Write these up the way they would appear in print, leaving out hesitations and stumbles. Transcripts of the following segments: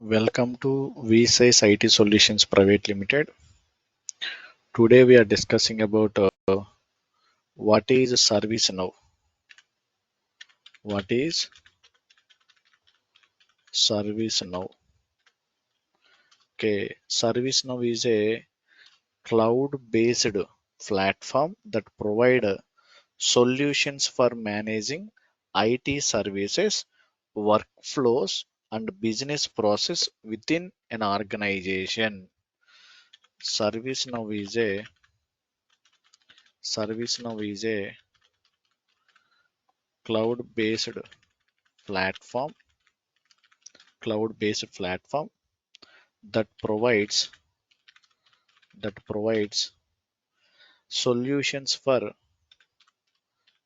Welcome to VSAIS IT Solutions Private Limited. Today we are discussing about what is ServiceNow. What is ServiceNow? Okay, ServiceNow is a cloud-based platform that provide solutions for managing IT services, workflows, and business process within an organization. ServiceNow is a ServiceNow is a cloud-based platform cloud-based platform that provides solutions for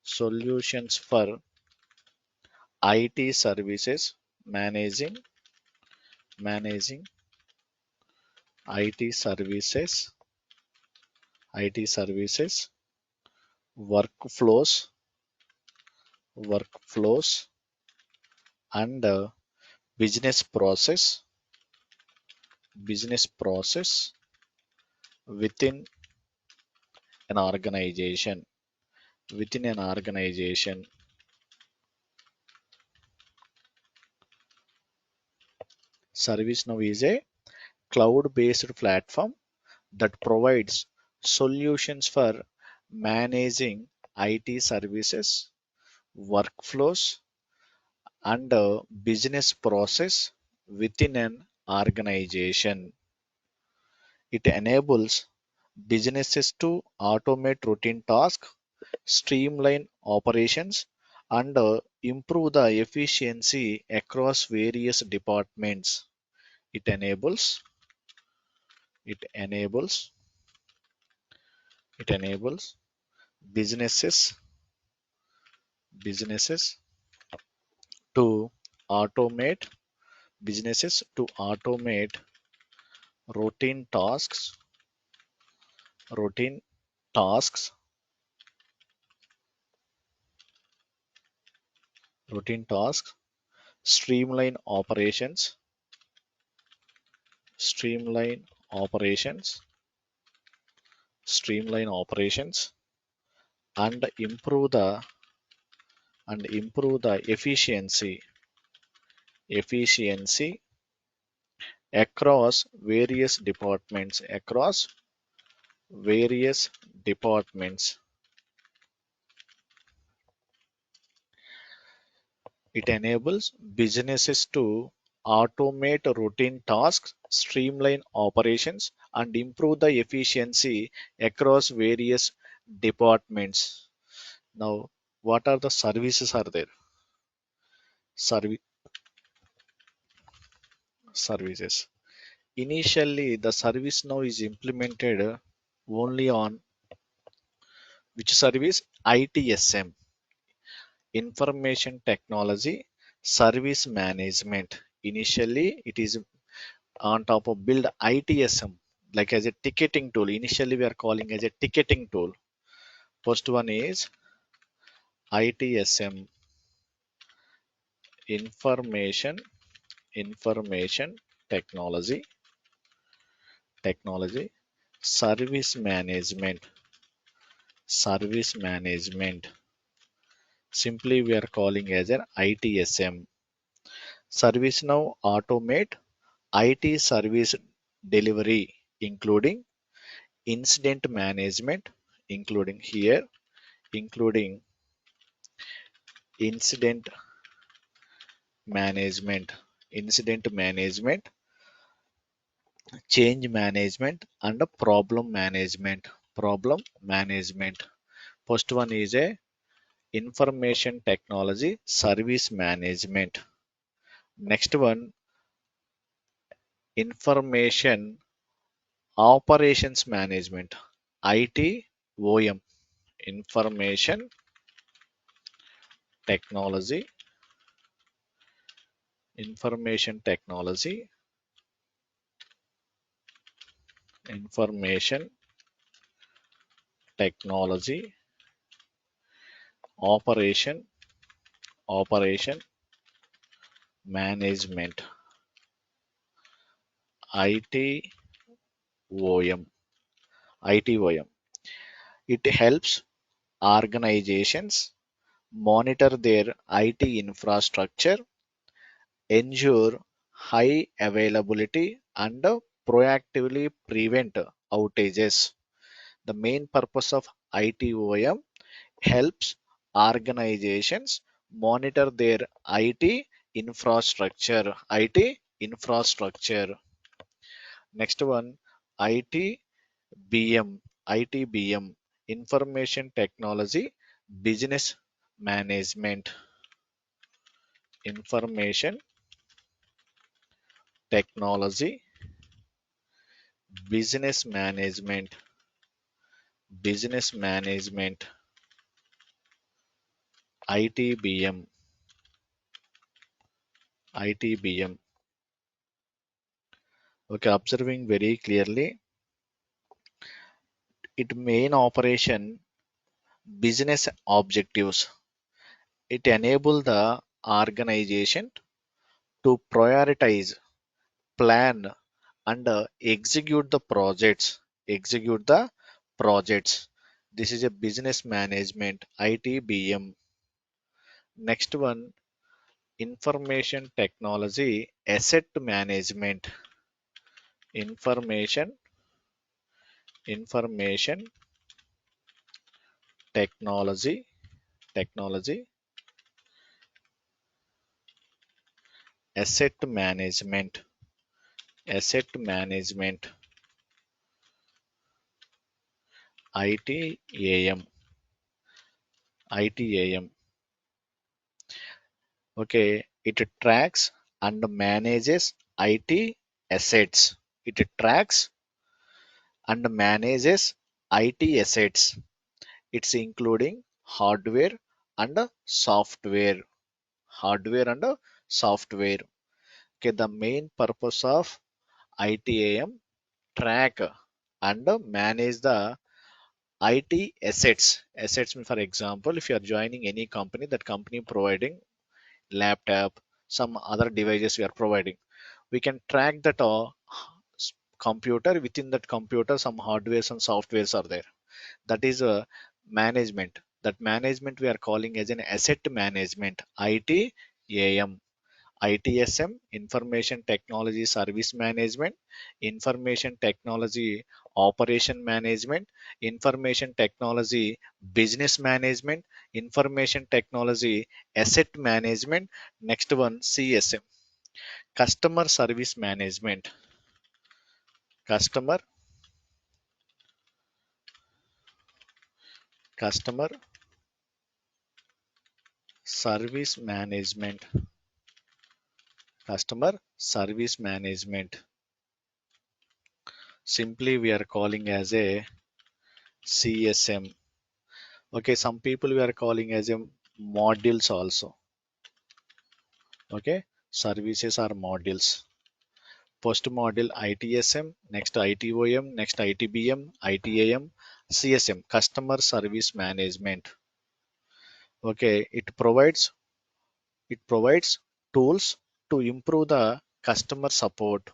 solutions for IT services, managing IT services, IT services, workflows, workflows, and business process within an organization. Within an organization, ServiceNow is a cloud-based platform that provides solutions for managing IT services, workflows, and business process within an organization. It enables businesses to automate routine tasks, streamline operations, and improve the efficiency across various departments. It enables it enables it enables businesses businesses to automate businesses to automate routine routine tasks routine tasks streamline operations streamline operations streamline operations and improve the efficiency across various departments. It enables businesses to automate routine tasks, streamline operations, and improve the efficiency across various departments. Now, what are the services are there? Servi- Services. Initially, the service now is implemented only on which service? ITSM, Information Technology Service Management. Initially, it is on top of build ITSM like as a ticketing tool. Initially, we are calling as a ticketing tool. First one is ITSM, Information Information Technology Service Management. Simply, we are calling as an ITSM. ServiceNow automate IT service delivery, including incident management, including here, including incident management, incident management, change management, and a problem management. Problem management. First one is a information technology service management. Next one, information operations management, ITOM, information technology, information technology, information technology, operation, operation management. ITOM. ITOM. It helps organizations monitor their IT infrastructure, ensure high availability, and proactively prevent outages. The main purpose of ITOM helps organizations monitor their IT infrastructure. IT infrastructure. Next one, ITBM. ITBM, Information Technology Business Management. Information Technology Business Management. Business Management. ITBM. ITBM. Okay, observing very clearly, it main operation business objectives. It enable the organization to prioritize, plan, and execute the projects. Execute the projects. This is a business management, ITBM. Next one, information technology asset management. Information Information technology asset management. Asset management, ITAM. ITAM. Okay, it tracks and manages IT assets. It tracks and manages IT assets. It's including hardware and software. Hardware and software. Okay, the main purpose of ITAM track and manage the IT assets. Assets mean, for example, if you are joining any company, that company providing laptop, some other devices we are providing, we can track that computer. Within that computer, some hardwares and softwares are there. That is a management. That management we are calling as an asset management, ITAM. ITSM, Information Technology Service Management, Information Technology Operation Management, Information Technology Business Management, Information Technology Asset Management. Next one, CSM, Customer Service Management. Customer Customer Service Management. Customer Service Management. Simply we are calling as a CSM. Okay, some people we are calling as a modules also. Okay, services are modules. First module ITSM, next ITOM, next ITBM, ITAM, CSM, Customer Service Management. Okay, it provides tools to improve the customer support.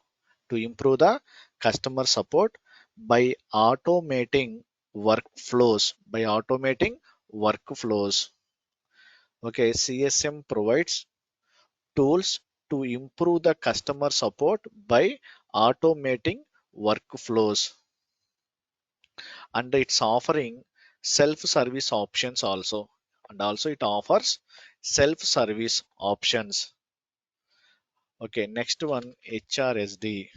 To improve the customer support by automating workflows. By automating workflows. Okay, CSM provides tools to improve the customer support by automating workflows, and it's offering self-service options also, and also it offers self-service options. Okay, next one, HRSD,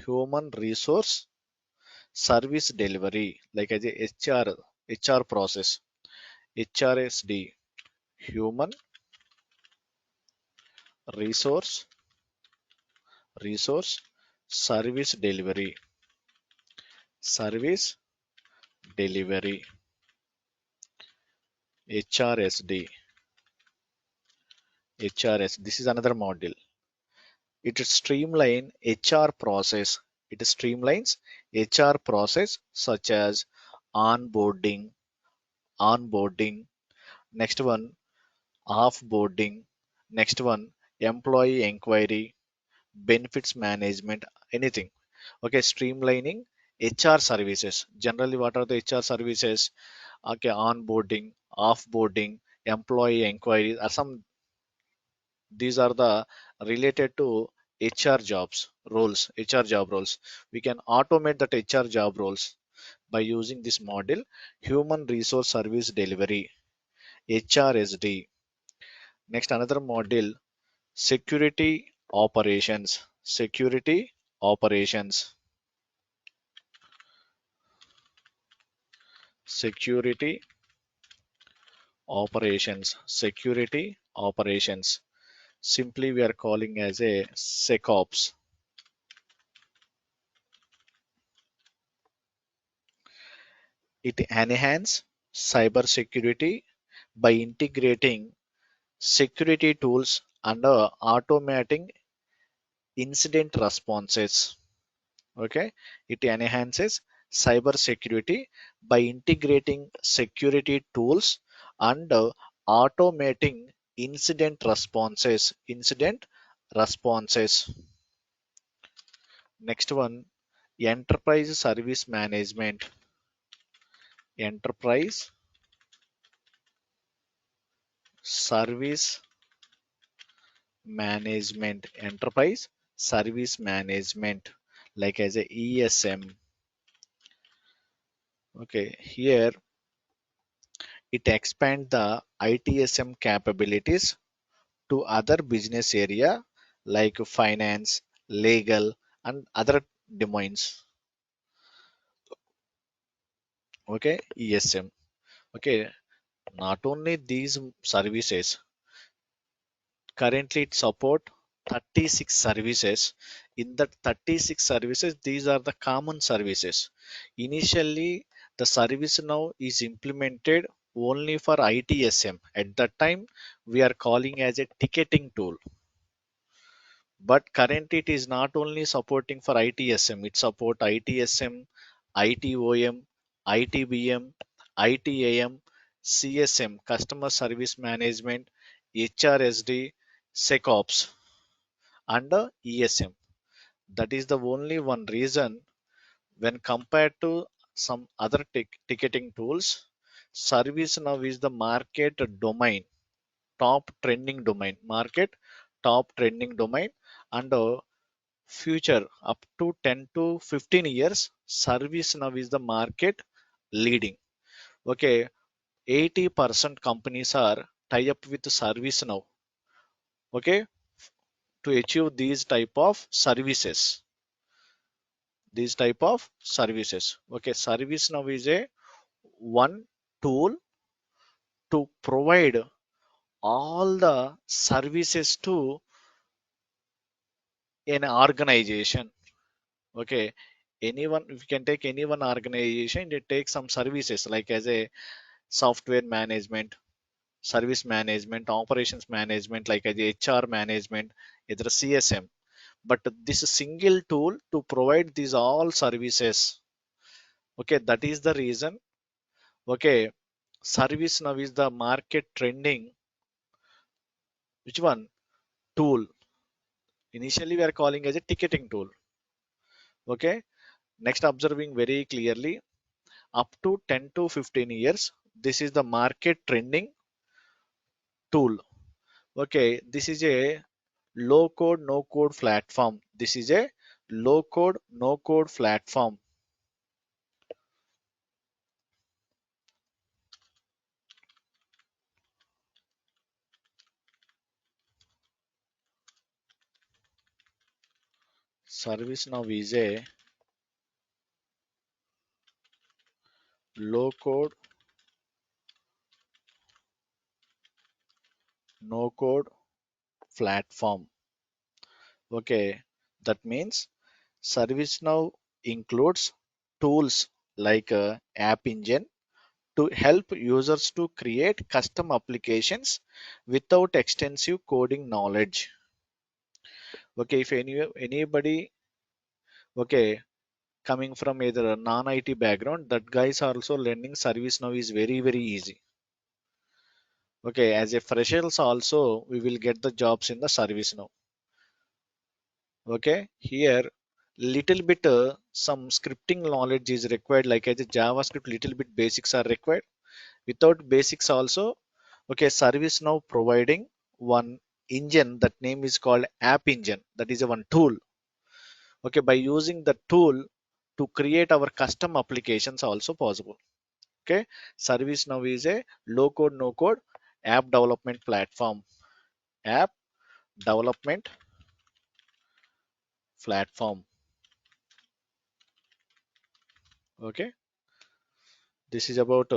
human resource service delivery, like as a HR process. HRSD, human resource resource service delivery. Service delivery, HRSD. This is another module. It streamline HR process. It streamlines HR process such as onboarding, onboarding. Next one, offboarding. Next one, employee inquiry. benefits management, anything. Okay, streamlining HR services. Generally, what are the HR services? Okay, onboarding, offboarding, employee inquiries are some. These are the related to HR jobs roles, HR job roles. We can automate that HR job roles by using this model, human resource service delivery, HRSD. Next, another model, security operations, security operations, security security operations. Simply, we are calling as a SecOps. It enhances cyber security by integrating security tools and automating incident responses. Okay, it enhances cyber security by integrating security tools and automating incident responses. Next one, enterprise service management, enterprise service enterprise service management, like as a ESM. Okay, here it expands the ITSM capabilities to other business area like finance, legal, and other domains. Okay, ESM. Okay, not only these services, currently it support 36 services. In that 36 services, these are the common services. Initially, the service now is implemented only for ITSM. At that time, we are calling as a ticketing tool. But currently, it is not only supporting for ITSM, it support ITSM, ITOM, ITBM, ITAM, CSM, Customer Service Management, HRSD, SecOps, and ESM. That is the only one reason when compared to some other ticketing tools, ServiceNow is the market domain, top trending domain, market top trending domain, and future up to 10 to 15 years, ServiceNow is the market leading. Okay, 80% companies are tie up with ServiceNow. Okay, to achieve these type of services, these type of services. Okay, ServiceNow is a one tool to provide all the services to an organization. Okay, anyone, we can take any one organization, it takes some services like as a software management, service management, operations management, like as HR management, either CSM. But this single tool to provide these all services. Okay, that is the reason. Okay, service now is the market trending. Which one? Tool. Initially, we are calling as a ticketing tool. Okay, next, observing very clearly, up to 10 to 15 years, this is the market trending tool. Okay, this is a low code no code platform. This is a low code no code platform. ServiceNow is a low code no code platform. Okay, that means ServiceNow includes tools like App Engine to help users to create custom applications without extensive coding knowledge. Okay, if anybody, okay, coming from either a non-IT background, that guys are also learning ServiceNow is very easy. Okay, as a freshers also, we will get the jobs in the ServiceNow. Okay, here little bit some scripting knowledge is required, like as a JavaScript, little bit basics are required. Without basics also, okay, service now providing one engine, that name is called app engine, that is a one tool. Okay, by using the tool to create our custom applications also possible. Okay, service now is a low code no code app development platform. App development platform. Okay, this is about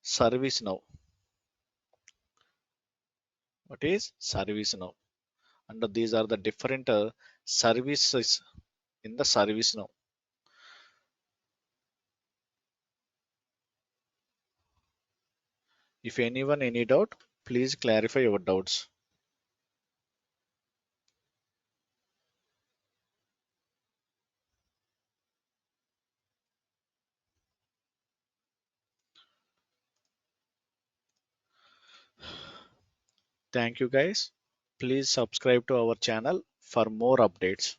service now. What is service now? And these are the different services in the service now. If anyone any doubt, please clarify your doubts. Thank you guys. Please subscribe to our channel for more updates.